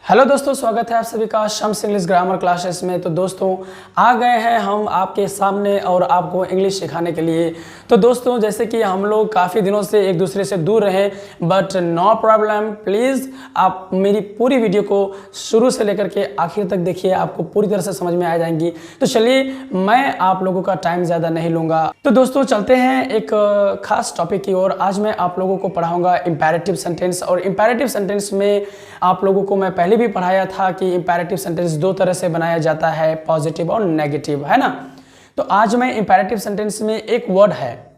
Hello दोस्तों, स्वागत है आप सभी का शम्स इंग्लिश ग्रामर क्लासेस में। तो दोस्तों आ गए हैं हम आपके सामने और आपको इंग्लिश सिखाने के लिए। तो दोस्तों जैसे कि हम लोग काफ़ी दिनों से एक दूसरे से दूर रहे, बट नो प्रॉब्लम, प्लीज़ आप मेरी पूरी वीडियो को शुरू से लेकर के आखिर तक देखिए, आपको पूरी तरह से समझ में आ जाएंगी। तो चलिए मैं आप लोगों का टाइम ज़्यादा नहीं लूँगा। तो दोस्तों चलते हैं एक खास टॉपिक की ओर। आज मैं आप लोगों को पढ़ाऊँगा इम्पेरेटिव सेंटेंस। और इम्पेरेटिव सेंटेंस में आप लोगों को मैं पहले भी पढ़ाया था कि इंपैरेटिव सेंटेंस दो तरह से बनाया जाता है, पॉजिटिव और नेगेटिव, है ना। तो आज मैं इंपैरेटिव सेंटेंस में एक वर्ड है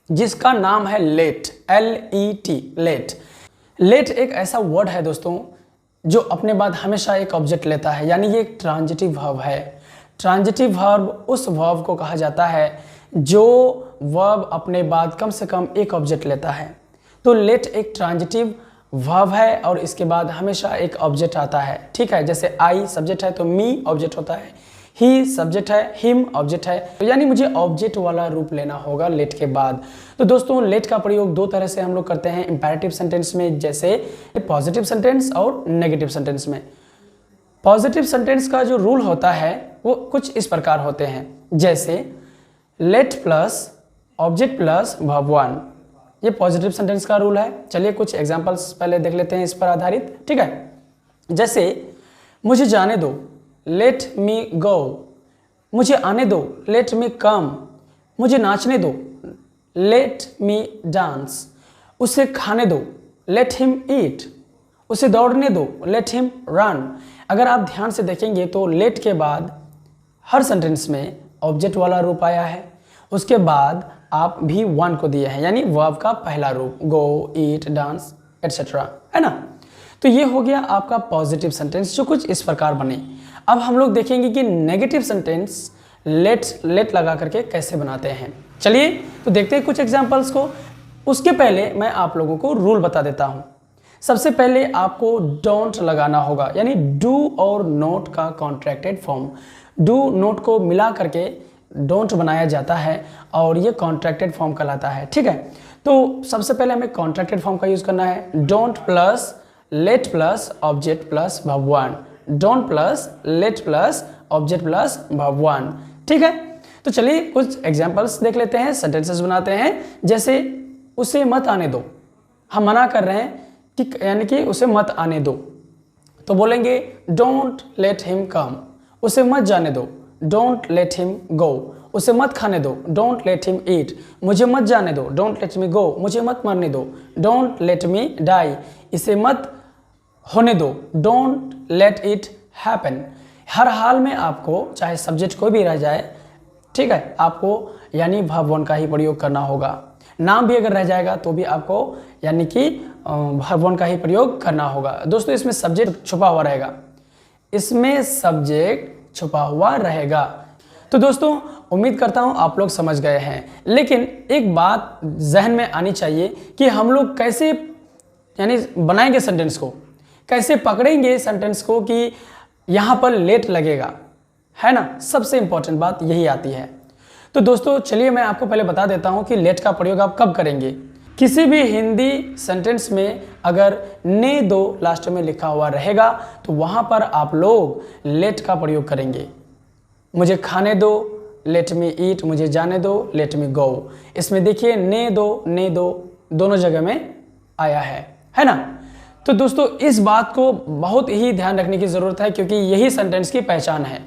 जिसका नाम है लेट, LET, लेट। लेट एक ऐसा वर्ड है दोस्तों जो अपने बाद हमेशा एक ऑब्जेक्ट लेता है, यानी ये एक ट्रांजिटिव वर्ब है। ट्रांजिटिव वर्ब उस वर्ब को कहा जाता है जो वर्ब अपने बाद कम से कम एक ऑब्जेक्ट लेता है। तो लेट एक ट्रांजिटिव वर्ब है और इसके बाद हमेशा एक ऑब्जेक्ट आता है, ठीक है। जैसे आई सब्जेक्ट है तो मी ऑब्जेक्ट होता है, ही सब्जेक्ट है, हिम ऑब्जेक्ट है, तो यानी मुझे ऑब्जेक्ट वाला रूप लेना होगा लेट के बाद। तो दोस्तों लेट का प्रयोग दो तरह से हम लोग करते हैं इंपैरेटिव सेंटेंस में, जैसे पॉजिटिव सेंटेंस और नेगेटिव सेंटेंस में। पॉजिटिव सेंटेंस का जो रूल होता है वो कुछ इस प्रकार होते हैं, जैसे late plus object plus verb one, ये पॉजिटिव सेंटेंस का रूल है। चलिए कुछ एग्जांपल्स पहले देख लेते हैं इस पर आधारित, ठीक है। जैसे मुझे जाने दो, लेट मी गो, मुझे आने दो, लेट मी कम, मुझे नाचने दो, लेट मी डांस, उसे खाने दो, लेट हिम ईट, उसे दौड़ने दो, लेट हिम रन। अगर आप ध्यान से देखेंगे तो लेट के बाद हर सेंटेंस में ऑब्जेक्ट वाला रूप आया है, उसके बाद आप भी वन को दिए हैं, यानी वर्ब का पहला रूप, गो, ईट, डांस एटसेट्रा, है ना। तो ये हो गया आपका पॉजिटिव सेंटेंस जो कुछ इस प्रकार बने। अब हम लोग देखेंगे कि नेगेटिव सेंटेंस लेट लगा करके कैसे बनाते हैं। चलिए तो देखते हैं कुछ एग्जांपल्स को। उसके पहले मैं आप लोगों को रूल बता देता हूँ। सबसे पहले आपको डोंट लगाना होगा, यानी डू और नोट का कॉन्ट्रैक्टेड फॉर्म। डू नोट को मिला करके डोंट बनाया जाता है और ये कॉन्ट्रैक्टेड फॉर्म कहलाता है, ठीक है। तो सबसे पहले हमें कॉन्ट्रैक्टेड फॉर्म का यूज करना है। Don't plus late plus object plus verb one, don't plus late plus object plus verb one, ठीक है। तो चलिए कुछ एग्जांपल्स देख लेते हैं, सेंटेंसेस बनाते हैं। जैसे उसे मत आने दो, हम मना कर रहे हैं कि यानी कि उसे मत आने दो, तो बोलेंगे डोंट लेट हिम कम। उसे मत जाने दो, डोंट लेट हिम गो। उसे मत खाने दो, डोंट लेट हिम ईट। मुझे मत जाने दो, डोंट लेट मी गो। मुझे मत मरने दो, डोंट लेट मी डाई। इसे मत होने दो, डोंट लेट इट हैपन। हर हाल में आपको चाहे सब्जेक्ट कोई भी रह जाए, ठीक है, आपको यानी वर्ब वन का ही प्रयोग करना होगा। नाम भी अगर रह जाएगा तो भी आपको यानी कि वर्ब वन का ही प्रयोग करना होगा। दोस्तों इसमें सब्जेक्ट छुपा हुआ रहेगा, इसमें सब्जेक्ट छुपा हुआ रहेगा। तो दोस्तों उम्मीद करता हूं आप लोग समझ गए हैं, लेकिन एक बात जहन में आनी चाहिए कि हम लोग कैसे यानी बनाएंगे सेंटेंस को, कैसे पकड़ेंगे सेंटेंस को कि यहां पर लेट लगेगा, है ना। सबसे इंपॉर्टेंट बात यही आती है। तो दोस्तों चलिए मैं आपको पहले बता देता हूं कि लेट का प्रयोग आप कब करेंगे। किसी भी हिंदी सेंटेंस में अगर ने दो लास्ट में लिखा हुआ रहेगा तो वहां पर आप लोग लेट का प्रयोग करेंगे। मुझे खाने दो, लेट मी ईट, मुझे जाने दो, लेट मी गो। इसमें देखिए ने दो दोनों जगह में आया है ना। तो दोस्तों इस बात को बहुत ही ध्यान रखने की जरूरत है, क्योंकि यही सेंटेंस की पहचान है।